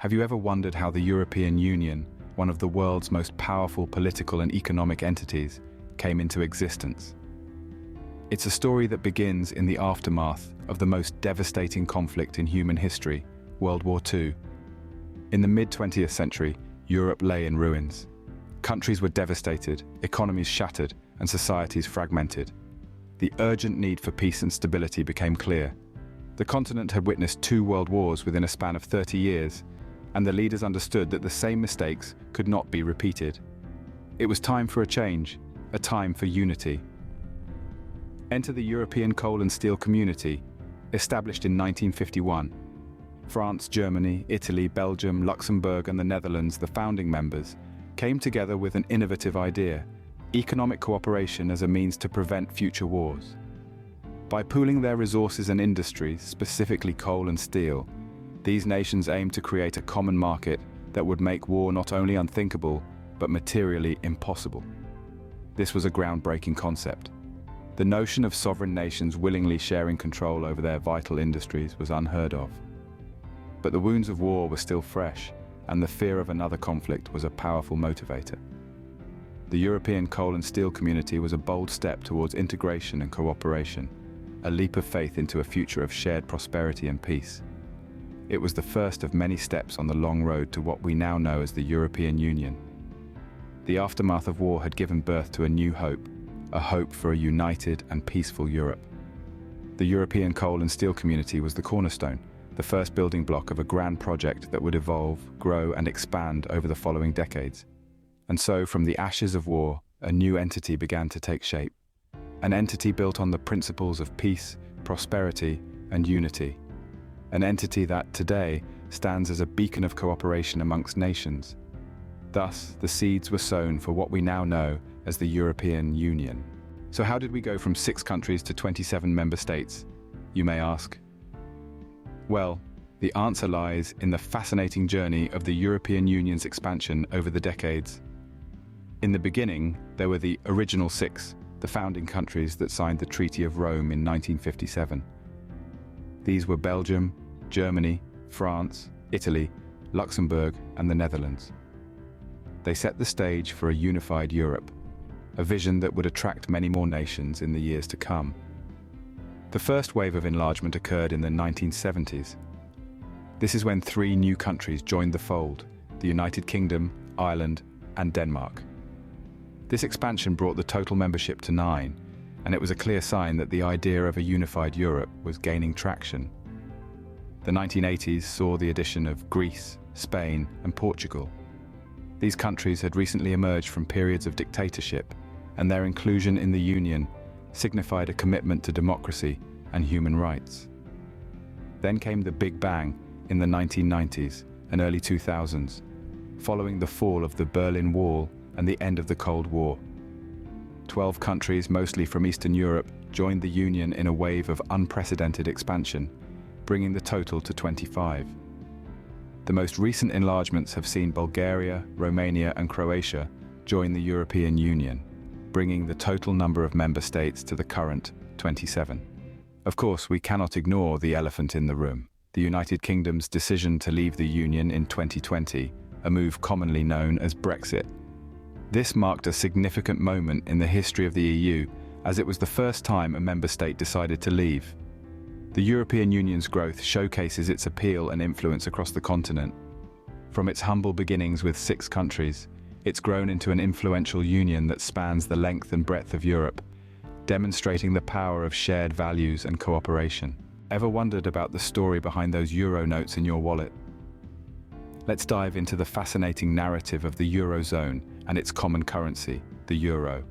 Have you ever wondered how the European Union, one of the world's most powerful political and economic entities, came into existence? It's a story that begins in the aftermath of the most devastating conflict in human history, World War II. In the mid-20th century, Europe lay in ruins. Countries were devastated, economies shattered, and societies fragmented. The urgent need for peace and stability became clear. The continent had witnessed 2 world wars within a span of 30 years, and the leaders understood that the same mistakes could not be repeated. It was time for a change, a time for unity. Enter the European Coal and Steel Community, established in 1951. France, Germany, Italy, Belgium, Luxembourg, and the Netherlands, the founding members, came together with an innovative idea: economic cooperation as a means to prevent future wars. By pooling their resources and industries, specifically coal and steel, these nations aimed to create a common market that would make war not only unthinkable, but materially impossible. This was a groundbreaking concept. The notion of sovereign nations willingly sharing control over their vital industries was unheard of. But the wounds of war were still fresh, and the fear of another conflict was a powerful motivator. The European Coal and Steel Community was a bold step towards integration and cooperation, a leap of faith into a future of shared prosperity and peace. It was the first of many steps on the long road to what we now know as the European Union. The aftermath of war had given birth to a new hope, a hope for a united and peaceful Europe. The European Coal and Steel Community was the cornerstone, the first building block of a grand project that would evolve, grow, and expand over the following decades. And so, from the ashes of war, a new entity began to take shape. An entity built on the principles of peace, prosperity, and unity. An entity that, today, stands as a beacon of cooperation amongst nations. Thus, the seeds were sown for what we now know as the European Union. So how did we go from 6 countries to 27 member states, you may ask? Well, the answer lies in the fascinating journey of the European Union's expansion over the decades. In the beginning, there were the original 6, the founding countries that signed the Treaty of Rome in 1957. These were Belgium, Germany, France, Italy, Luxembourg, and the Netherlands. They set the stage for a unified Europe, a vision that would attract many more nations in the years to come. The first wave of enlargement occurred in the 1970s. This is when 3 new countries joined the fold: the United Kingdom, Ireland, and Denmark. This expansion brought the total membership to 9, and it was a clear sign that the idea of a unified Europe was gaining traction. The 1980s saw the addition of Greece, Spain, and Portugal. These countries had recently emerged from periods of dictatorship, and their inclusion in the Union signified a commitment to democracy and human rights. Then came the Big Bang in the 1990s and early 2000s, following the fall of the Berlin Wall and the end of the Cold War. 12 countries, mostly from Eastern Europe, joined the Union in a wave of unprecedented expansion, bringing the total to 25. The most recent enlargements have seen Bulgaria, Romania, and Croatia join the European Union, bringing the total number of member states to the current 27. Of course, we cannot ignore the elephant in the room: the United Kingdom's decision to leave the Union in 2020, a move commonly known as Brexit. This marked a significant moment in the history of the EU, as it was the first time a member state decided to leave. The European Union's growth showcases its appeal and influence across the continent. From its humble beginnings with 6 countries, it's grown into an influential union that spans the length and breadth of Europe, demonstrating the power of shared values and cooperation. Ever wondered about the story behind those euro notes in your wallet? Let's dive into the fascinating narrative of the Eurozone and its common currency, the euro.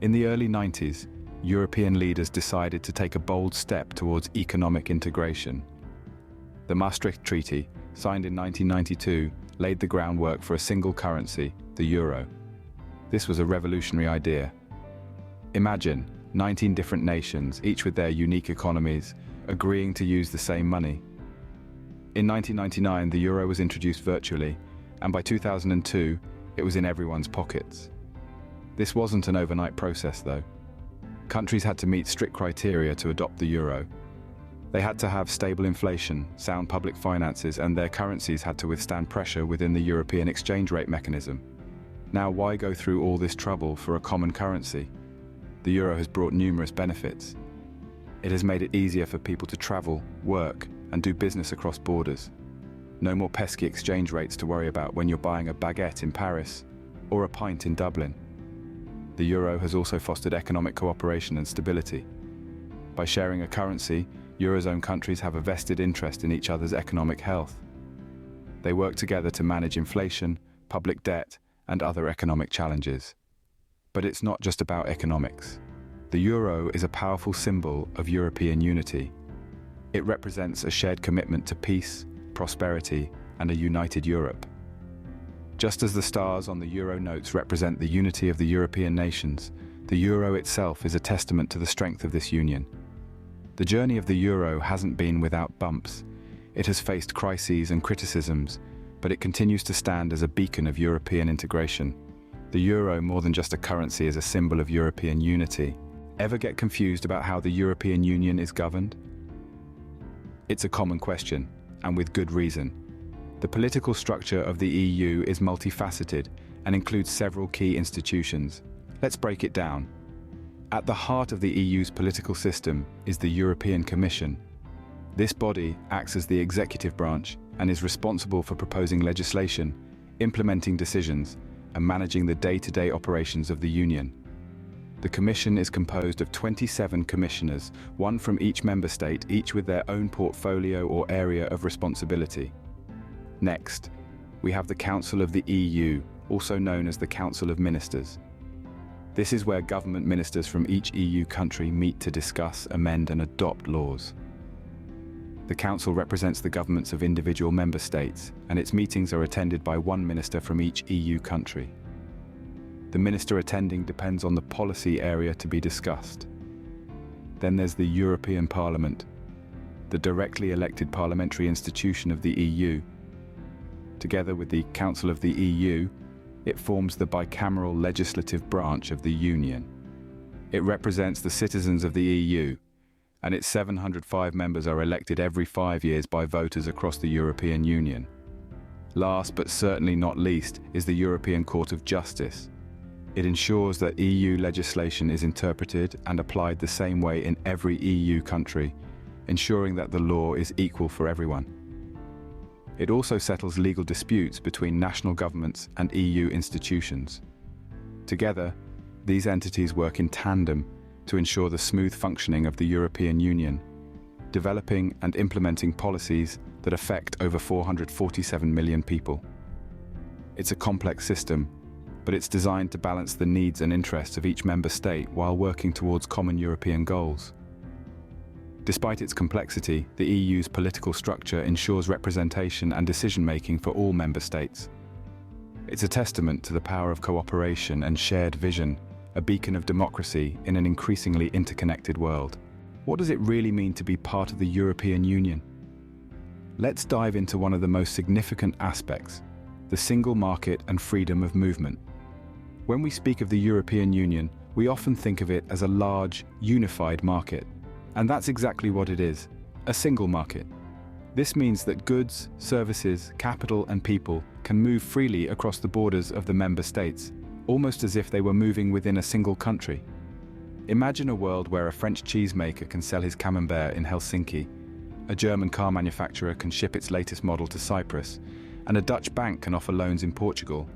In the early 90s, European leaders decided to take a bold step towards economic integration. The Maastricht Treaty, signed in 1992, laid the groundwork for a single currency, the euro. This was a revolutionary idea. Imagine 19 different nations, each with their unique economies, agreeing to use the same money. In 1999, the euro was introduced virtually, and by 2002, it was in everyone's pockets. This wasn't an overnight process, though. Countries had to meet strict criteria to adopt the euro. They had to have stable inflation, sound public finances, and their currencies had to withstand pressure within the European exchange rate mechanism. Now, why go through all this trouble for a common currency? The euro has brought numerous benefits. It has made it easier for people to travel, work, and do business across borders. No more pesky exchange rates to worry about when you're buying a baguette in Paris or a pint in Dublin. The euro has also fostered economic cooperation and stability. By sharing a currency, Eurozone countries have a vested interest in each other's economic health. They work together to manage inflation, public debt, and other economic challenges. But it's not just about economics. The euro is a powerful symbol of European unity. It represents a shared commitment to peace, prosperity, and a united Europe. Just as the stars on the euro notes represent the unity of the European nations, the euro itself is a testament to the strength of this union. The journey of the euro hasn't been without bumps. It has faced crises and criticisms, but it continues to stand as a beacon of European integration. The euro, more than just a currency, is a symbol of European unity. Ever get confused about how the European Union is governed? It's a common question, and with good reason. The political structure of the EU is multifaceted and includes several key institutions. Let's break it down. At the heart of the EU's political system is the European Commission. This body acts as the executive branch and is responsible for proposing legislation, implementing decisions, and managing the day-to-day operations of the Union. The Commission is composed of 27 commissioners, one from each member state, each with their own portfolio or area of responsibility. Next, we have the Council of the EU, also known as the Council of Ministers. This is where government ministers from each EU country meet to discuss, amend, and adopt laws. The Council represents the governments of individual member states, and its meetings are attended by one minister from each EU country. The minister attending depends on the policy area to be discussed. Then there's the European Parliament, the directly elected parliamentary institution of the EU. Together with the Council of the EU, it forms the bicameral legislative branch of the Union. It represents the citizens of the EU, and its 705 members are elected every 5 years by voters across the European Union. Last but certainly not least is the European Court of Justice. It ensures that EU legislation is interpreted and applied the same way in every EU country, ensuring that the law is equal for everyone. It also settles legal disputes between national governments and EU institutions. Together, these entities work in tandem to ensure the smooth functioning of the European Union, developing and implementing policies that affect over 447 million people. It's a complex system, but it's designed to balance the needs and interests of each member state while working towards common European goals. Despite its complexity, the EU's political structure ensures representation and decision-making for all member states. It's a testament to the power of cooperation and shared vision, a beacon of democracy in an increasingly interconnected world. What does it really mean to be part of the European Union? Let's dive into one of the most significant aspects, the single market and freedom of movement. When we speak of the European Union, we often think of it as a large, unified market. And that's exactly what it is, a single market. This means that goods, services, capital, and people can move freely across the borders of the member states, almost as if they were moving within a single country. Imagine a world where a French cheesemaker can sell his camembert in Helsinki, a German car manufacturer can ship its latest model to Cyprus, and a Dutch bank can offer loans in Portugal,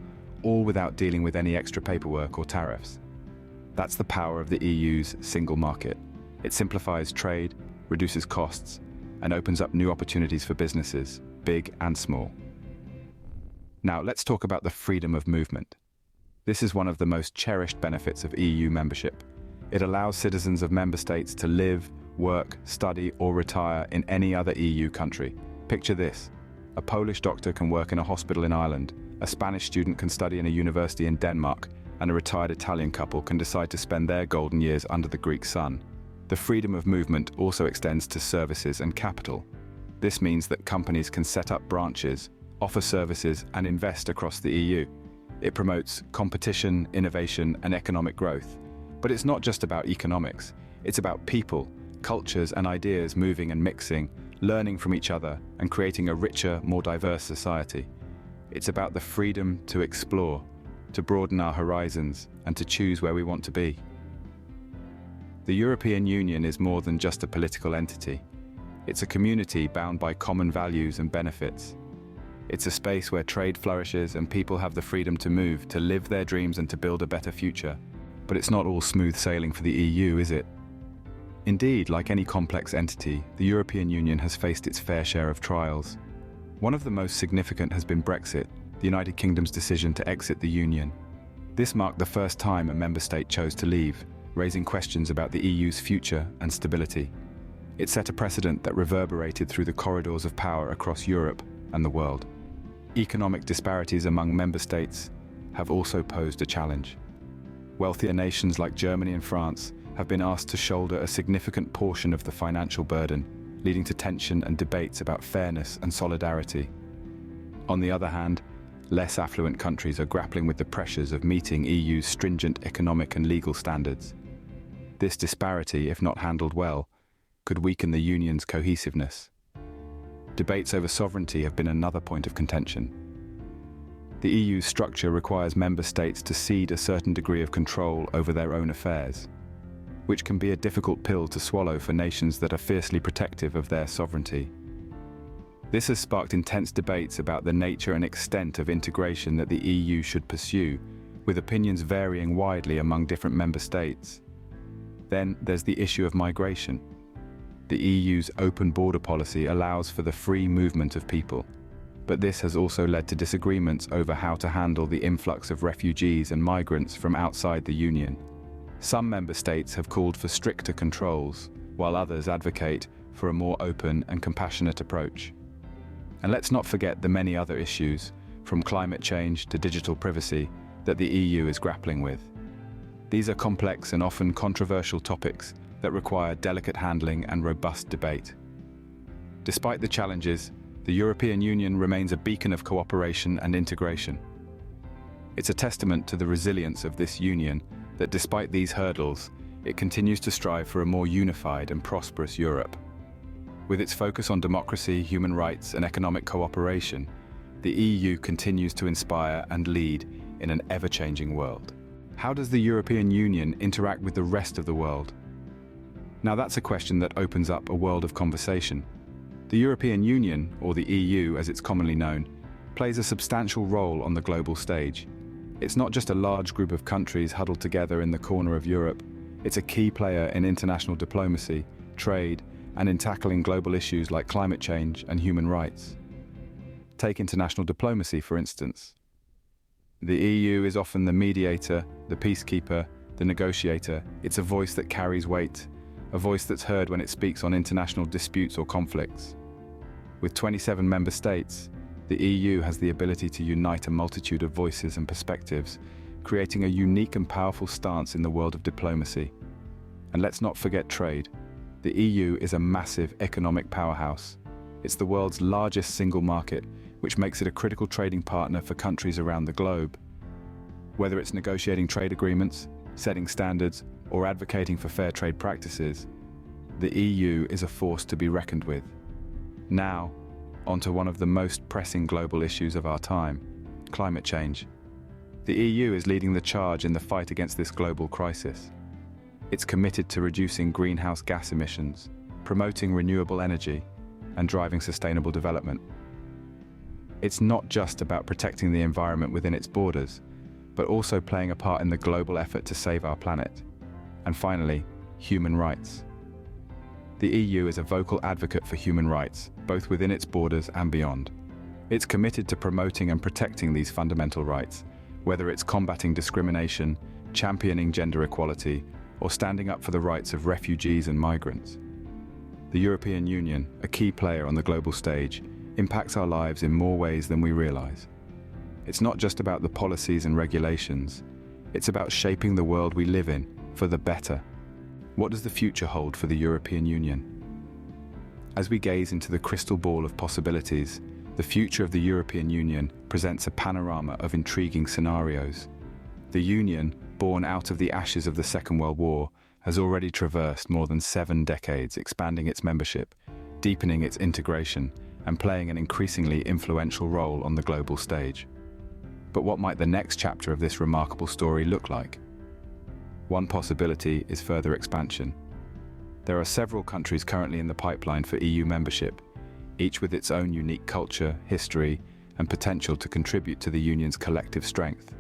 all without dealing with any extra paperwork or tariffs. That's the power of the EU's single market. It simplifies trade, reduces costs, and opens up new opportunities for businesses, big and small. Now, let's talk about the freedom of movement. This is one of the most cherished benefits of EU membership. It allows citizens of member states to live, work, study, or retire in any other EU country. Picture this: a Polish doctor can work in a hospital in Ireland, a Spanish student can study in a university in Denmark, and a retired Italian couple can decide to spend their golden years under the Greek sun. The freedom of movement also extends to services and capital. This means that companies can set up branches, offer services, and invest across the EU. It promotes competition, innovation, and economic growth. But it's not just about economics. It's about people, cultures and ideas moving and mixing, learning from each other and creating a richer, more diverse society. It's about the freedom to explore, to broaden our horizons, and to choose where we want to be. The European Union is more than just a political entity. It's a community bound by common values and benefits. It's a space where trade flourishes and people have the freedom to move, to live their dreams and to build a better future. But it's not all smooth sailing for the EU, is it? Indeed, like any complex entity, the European Union has faced its fair share of trials. One of the most significant has been Brexit, the United Kingdom's decision to exit the Union. This marked the first time a member state chose to leave, raising questions about the EU's future and stability. It set a precedent that reverberated through the corridors of power across Europe and the world. Economic disparities among member states have also posed a challenge. Wealthier nations like Germany and France have been asked to shoulder a significant portion of the financial burden, leading to tension and debates about fairness and solidarity. On the other hand, less affluent countries are grappling with the pressures of meeting EU's stringent economic and legal standards. This disparity, if not handled well, could weaken the Union's cohesiveness. Debates over sovereignty have been another point of contention. The EU's structure requires member states to cede a certain degree of control over their own affairs, which can be a difficult pill to swallow for nations that are fiercely protective of their sovereignty. This has sparked intense debates about the nature and extent of integration that the EU should pursue, with opinions varying widely among different member states. Then there's the issue of migration. The EU's open border policy allows for the free movement of people, but this has also led to disagreements over how to handle the influx of refugees and migrants from outside the Union. Some member states have called for stricter controls, while others advocate for a more open and compassionate approach. And let's not forget the many other issues, from climate change to digital privacy, that the EU is grappling with. These are complex and often controversial topics that require delicate handling and robust debate. Despite the challenges, the European Union remains a beacon of cooperation and integration. It's a testament to the resilience of this union that despite these hurdles, it continues to strive for a more unified and prosperous Europe. With its focus on democracy, human rights, and economic cooperation, the EU continues to inspire and lead in an ever-changing world. How does the European Union interact with the rest of the world? Now that's a question that opens up a world of conversation. The European Union, or the EU as it's commonly known, plays a substantial role on the global stage. It's not just a large group of countries huddled together in the corner of Europe. It's a key player in international diplomacy, trade, and in tackling global issues like climate change and human rights. Take international diplomacy, for instance. The EU is often the mediator, the peacekeeper, the negotiator. It's a voice that carries weight, a voice that's heard when it speaks on international disputes or conflicts. With 27 member states, the EU has the ability to unite a multitude of voices and perspectives, creating a unique and powerful stance in the world of diplomacy. And let's not forget trade. The EU is a massive economic powerhouse. It's the world's largest single market, which makes it a critical trading partner for countries around the globe. Whether it's negotiating trade agreements, setting standards, or advocating for fair trade practices, the EU is a force to be reckoned with. Now, onto one of the most pressing global issues of our time, climate change. The EU is leading the charge in the fight against this global crisis. It's committed to reducing greenhouse gas emissions, promoting renewable energy, and driving sustainable development. It's not just about protecting the environment within its borders, but also playing a part in the global effort to save our planet. And finally, human rights. The EU is a vocal advocate for human rights, both within its borders and beyond. It's committed to promoting and protecting these fundamental rights, whether it's combating discrimination, championing gender equality, or standing up for the rights of refugees and migrants. The European Union, a key player on the global stage, impacts our lives in more ways than we realize. It's not just about the policies and regulations, it's about shaping the world we live in for the better. What does the future hold for the European Union? As we gaze into the crystal ball of possibilities, the future of the European Union presents a panorama of intriguing scenarios. The Union, born out of the ashes of the Second World War, has already traversed more than 7 decades, expanding its membership, deepening its integration, and playing an increasingly influential role on the global stage. But what might the next chapter of this remarkable story look like? One possibility is further expansion. There are several countries currently in the pipeline for EU membership, each with its own unique culture, history, and potential to contribute to the Union's collective strength.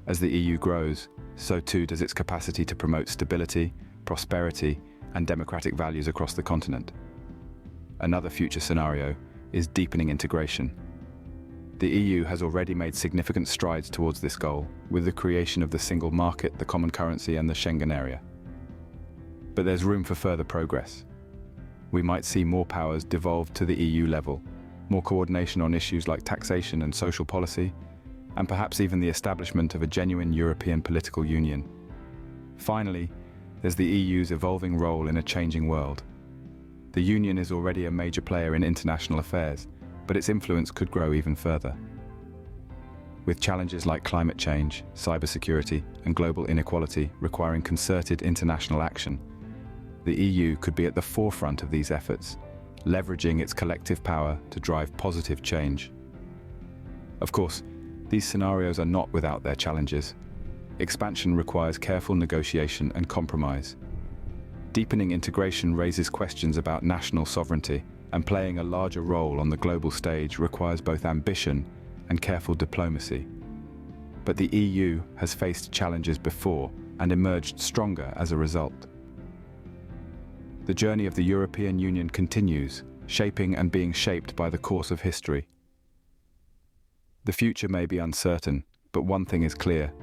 As the EU grows, so too does its capacity to promote stability, prosperity, and democratic values across the continent. Another future scenario is deepening integration. The EU has already made significant strides towards this goal, with the creation of the single market, the common currency, and the Schengen area. But there's room for further progress. We might see more powers devolved to the EU level, more coordination on issues like taxation and social policy, and perhaps even the establishment of a genuine European political union. Finally, there's the EU's evolving role in a changing world. The Union is already a major player in international affairs, but its influence could grow even further. With challenges like climate change, cybersecurity, and global inequality requiring concerted international action, the EU could be at the forefront of these efforts, leveraging its collective power to drive positive change. Of course, these scenarios are not without their challenges. Expansion requires careful negotiation and compromise. Deepening integration raises questions about national sovereignty, and playing a larger role on the global stage requires both ambition and careful diplomacy. But the EU has faced challenges before and emerged stronger as a result. The journey of the European Union continues, shaping and being shaped by the course of history. The future may be uncertain, but one thing is clear.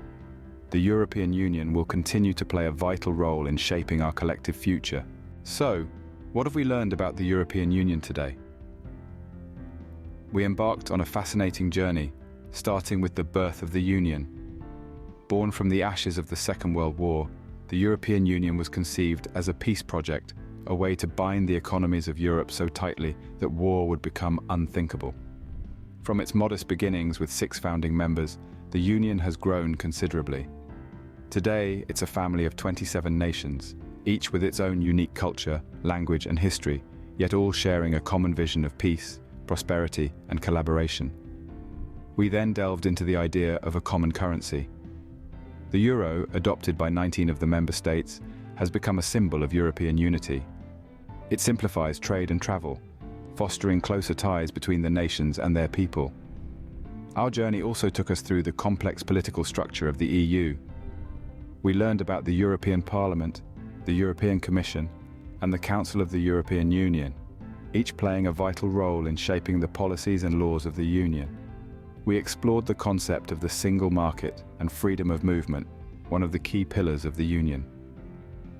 The European Union will continue to play a vital role in shaping our collective future. So, what have we learned about the European Union today? We embarked on a fascinating journey, starting with the birth of the Union. Born from the ashes of the Second World War, the European Union was conceived as a peace project, a way to bind the economies of Europe so tightly that war would become unthinkable. From its modest beginnings with 6 founding members, the Union has grown considerably. Today, it's a family of 27 nations, each with its own unique culture, language, and history, yet all sharing a common vision of peace, prosperity, and collaboration. We then delved into the idea of a common currency. The euro, adopted by 19 of the member states, has become a symbol of European unity. It simplifies trade and travel, fostering closer ties between the nations and their people. Our journey also took us through the complex political structure of the EU. We learned about the European Parliament, the European Commission, and the Council of the European Union, each playing a vital role in shaping the policies and laws of the Union. We explored the concept of the single market and freedom of movement, one of the key pillars of the Union.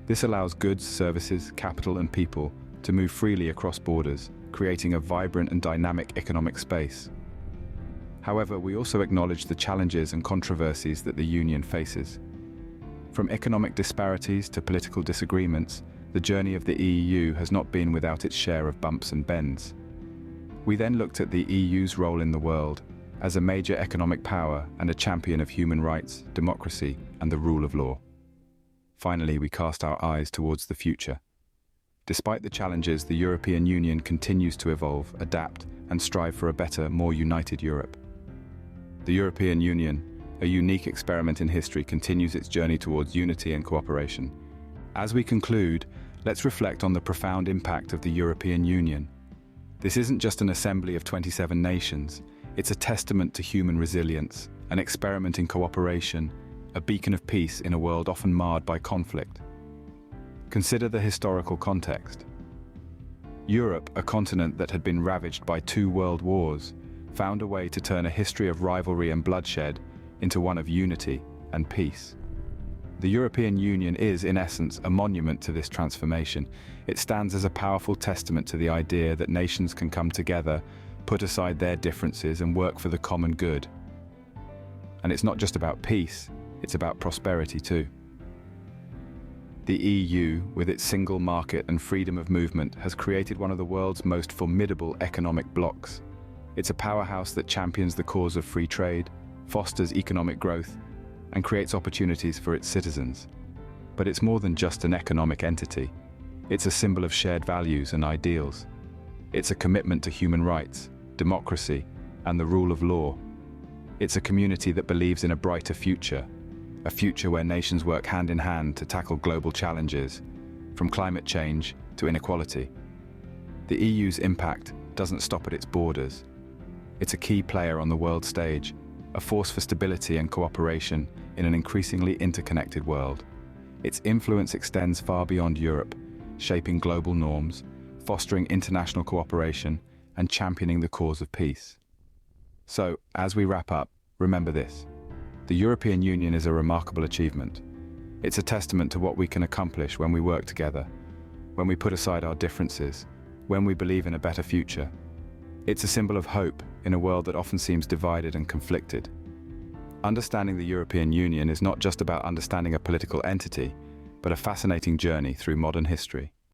This allows goods, services, capital, and people to move freely across borders, creating a vibrant and dynamic economic space. However, we also acknowledge the challenges and controversies that the Union faces. From economic disparities to political disagreements, the journey of the EU has not been without its share of bumps and bends. We then looked at the EU's role in the world as a major economic power and a champion of human rights, democracy, and the rule of law. Finally, we cast our eyes towards the future. Despite the challenges, the European Union continues to evolve, adapt, and strive for a better, more united Europe. The European Union, a unique experiment in history, continues its journey towards unity and cooperation. As we conclude, let's reflect on the profound impact of the European Union. This isn't just an assembly of 27 nations, it's a testament to human resilience, an experiment in cooperation, a beacon of peace in a world often marred by conflict. Consider the historical context. Europe, a continent that had been ravaged by 2 world wars, found a way to turn a history of rivalry and bloodshed into one of unity and peace. The European Union is, in essence, a monument to this transformation. It stands as a powerful testament to the idea that nations can come together, put aside their differences, and work for the common good. And it's not just about peace, it's about prosperity too. The EU, with its single market and freedom of movement, has created one of the world's most formidable economic blocs. It's a powerhouse that champions the cause of free trade, fosters economic growth, and creates opportunities for its citizens. But it's more than just an economic entity. It's a symbol of shared values and ideals. It's a commitment to human rights, democracy, and the rule of law. It's a community that believes in a brighter future, a future where nations work hand in hand to tackle global challenges, from climate change to inequality. The EU's impact doesn't stop at its borders. It's a key player on the world stage, a force for stability and cooperation in an increasingly interconnected world. Its influence extends far beyond Europe, shaping global norms, fostering international cooperation, and championing the cause of peace. So, as we wrap up, remember this. The European Union is a remarkable achievement. It's a testament to what we can accomplish when we work together, when we put aside our differences, when we believe in a better future. It's a symbol of hope in a world that often seems divided and conflicted. Understanding the European Union is not just about understanding a political entity, but a fascinating journey through modern history.